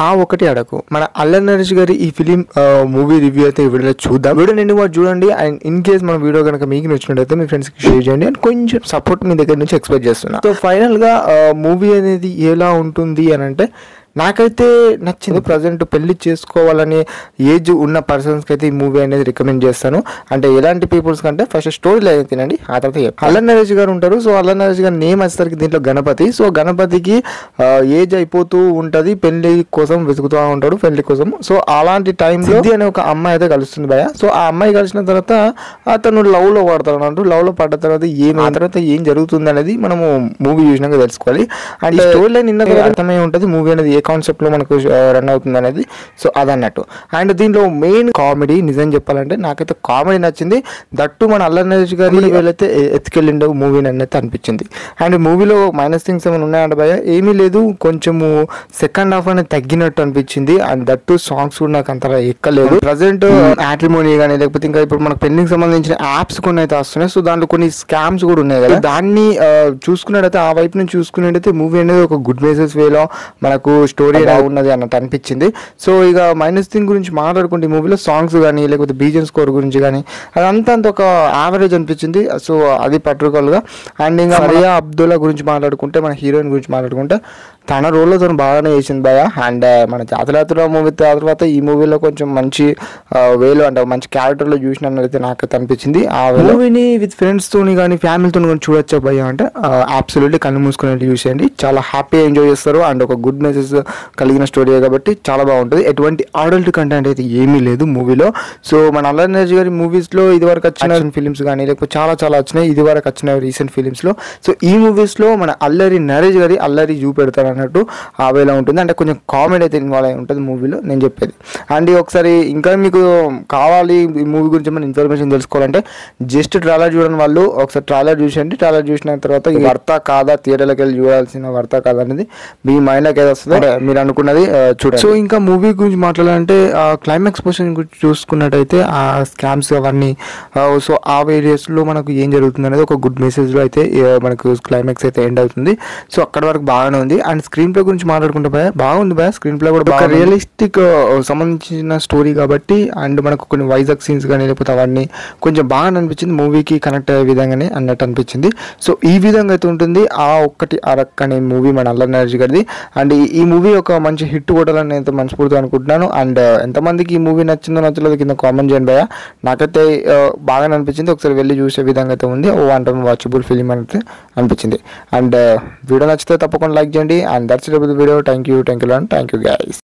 ఆ ఒకటి అడకు మన అల్లరి నరేష్ గారి ఈ ఫిలిం మూవీ రివ్యూ అయితే ఈ వీడియోలో చూద్దాం. వీడియో నిండు కూడా చూడండి. అండ్ ఇన్ కేస్ మన వీడియో కనుక మీకు నచ్చినట్టయితే మీ ఫ్రెండ్స్కి షేర్ చేయండి. అండ్ కొంచెం సపోర్ట్ మీ దగ్గర నుంచి ఎక్స్పెక్ట్ చేస్తున్నా. సో ఫైనల్గా మూవీ అనేది ఎలా ఉంటుంది అని అంటే నాకైతే నచ్చింది. ప్రజెంట్ పెళ్లి చేసుకోవాలని ఏజ్ ఉన్న పర్సన్స్కి అయితే ఈ మూవీ అనేది రికమెండ్ చేస్తాను. అంటే ఎలాంటి పీపుల్స్ కంటే ఫస్ట్ స్టోరీలో అయితే తినండి, ఆ తర్వాత అల్లరి నరేష్ గారు ఉంటారు. సో అల్లరి నరేష్ గారు నేమ్ వచ్చేసరికి దీంట్లో గణపతి. సో గణపతికి ఏజ్ అయిపోతూ ఉంటుంది, పెళ్లి కోసం వెతుకుతూ ఉంటాడు పెళ్లి కోసం. సో అలాంటి టైంలో అనే ఒక అమ్మాయి అయితే కలుస్తుంది భయ. సో ఆ అమ్మాయి కలిసిన తర్వాత అతను లవ్ లో పడతాడు అన్నట్టు. లవ్ లో పడ్డ తర్వాత ఆ తర్వాత ఏం జరుగుతుంది అనేది మనము మూవీ చూసినాక తెలుసుకోవాలి. అండ్ స్టోరీ లైన్ నిన్న అర్థమై ఉంటుంది మూవీ అనేది ఏ కాన్సెప్ట్ లో మనకు రన్ అవుతుంది అనేది. సో అదన్నట్టు. అండ్ దీంట్లో మెయిన్ కామెడీ నిజం చెప్పాలంటే నాకైతే కామెడీ నచ్చింది. దట్టు మన అల్లరి నరేష్ గారి వీళ్ళైతే ఎత్తుకెళ్ళిండు మూవీని అనేది అనిపించింది. అండ్ మూవీలో మైనస్ థింగ్స్ ఏమైనా ఉన్నాయంటే భయ ఏమీ లేదు, కొంచెము సెకండ్ హాఫ్ అనేది తగ్గినట్టు అనిపించింది. అండ్ దట్టు సాంగ్స్ కూడా నాకు అంత ఎక్కలేదు. ప్రజెంట్ మ్యాట్రిమోనీ కానీ లేకపోతే ఇంకా ఇప్పుడు మనకు పెళ్లికి సంబంధించిన యాప్స్ కొన్ని అయితే వస్తున్నాయి. సో దాంట్లో కొన్ని స్కామ్స్ కూడా ఉన్నాయి కదా, దాన్ని చూసుకున్నట్టయితే ఆ వైపు నుంచి చూసుకున్నట్టయితే మూవీ అనేది ఒక గుడ్ మెసేజ్ వేలో మనకు స్టోరీ ఎలా ఉన్నది అన్నట్టు అనిపించింది. సో ఇక మైనస్ థింగ్ గురించి మాట్లాడుకుంటే ఈ మూవీలో సాంగ్స్ కానీ లేకపోతే బీజిఎం స్కోర్ గురించి కానీ అదంతా అంత ఒక యావరేజ్ అనిపించింది. సో అది పర్టికులర్గా. అండ్ ఇంకా మరియా అబ్దుల్లా గురించి మాట్లాడుకుంటే మన హీరోయిన్ గురించి మాట్లాడుకుంటే తన రోల్లో తను బాగానే చేసింది భయ. అండ్ మన జాతరాతుల మూవీ తర్వాత ఈ మూవీలో కొంచెం మంచి వేలో అంటే మంచి క్యారెక్టర్లో చూసినట్లయితే నాకైతే అనిపించింది. ఆ మూవీని విత్ ఫ్రెండ్స్తో కానీ ఫ్యామిలీతో కానీ చూడొచ్చా భయ అంటే అబ్సల్యూట్లీ కళ్ళు మూసుకునేట్టు చూసేయండి. చాలా హ్యాపీగా ఎంజాయ్ చేస్తారు. అండ్ ఒక గుడ్ మెసేజ్ కలిగిన స్టోరీ కాబట్టి చాలా బాగుంటుంది. ఎటువంటి అడల్ట్ కంటెంట్ అయితే ఏమీ లేదు మూవీలో. సో మన అల్లరి నరేష్ గారి మూవీస్లో ఇదివరకు వచ్చిన ఫిలిమ్స్ కానీ లేకపోతే చాలా వచ్చినాయి ఇదివరకు వచ్చిన రీసెంట్ ఫిలిమ్స్లో. సో ఈ మూవీస్లో మన అల్లరి నరేష్ గారి అల్లరి చూపెడతారు అన్నట్టు ఆ వేలో ఉంటుంది. అంటే కొంచెం కామెడీ అయితే ఇన్వాల్వ్ అయి ఉంటుంది మూవీలో నేను చెప్పేది. అండ్ ఒకసారి ఇంకా మీకు కావాలి ఈ మూవీ గురించి మన ఇన్ఫర్మేషన్ తెలుసుకోవాలంటే జస్ట్ ట్రైలర్ చూడని వాళ్ళు ఒకసారి ట్రైలర్ చూసేయండి. ట్రైలర్ చూసిన తర్వాత వర్త కాదా థియేటర్లోకి వెళ్ళి చూడాల్సిన వర్త కాదా అనేది మీ మైండ్లోకి ఏదో వస్తుందో మీరు అనుకున్నది చూడండి. సో ఇంకా మూవీ గురించి మాట్లాడాలంటే క్లైమాక్స్ పోర్షన్ గురించి చూసుకున్నట్టయితే ఆ స్కామ్స్ అవన్నీ సో ఆ వేరియస్లో మనకు ఏం జరుగుతుంది అనేది ఒక గుడ్ మెసేజ్లో అయితే మనకు క్లైమాక్స్ అయితే ఎండ్ అవుతుంది. సో అక్కడ వరకు బాగానే ఉంది. అండ్ స్క్రీన్ ప్లే గురించి మాట్లాడుకుంటే బాగుంది భయ. స్క్రీన్ ప్లే కూడా బాగా రియలిస్టిక్ సంబంధించిన స్టోరీ కాబట్టి అండ్ మనకు కొన్ని వైజాగ్ సీన్స్ కానీ లేకపోతే అవన్నీ కొంచెం బాగా అనిపించింది. మూవీకి కనెక్ట్ అయ్యే విధంగానే అన్నట్టు అనిపించింది. సో ఈ విధంగా అయితే ఉంటుంది ఆ ఒక్కటి అరక్ అనే మూవీ మన అల్లరి నరేష్ గారిది. అండ్ ఈ మూవీ ఒక మంచి హిట్ కొట్టాలని నేను మనస్ఫూర్తిగా అనుకుంటున్నాను. అండ్ ఎంతమందికి ఈ మూవీ నచ్చిందో నచ్చలేదు కింద కామెంట్ చేయండి భయ. నాకైతే బాగా అనిపించింది. ఒకసారి వెళ్ళి చూసే విధంగా అయితే ఉంది. వన్ టైం వాచబుల్ ఫిలిం అయితే అనిపించింది. అండ్ వీడియో నచ్చితే తప్పకుండా లైక్ చేయండి. And that's it about the video. Thank you guys.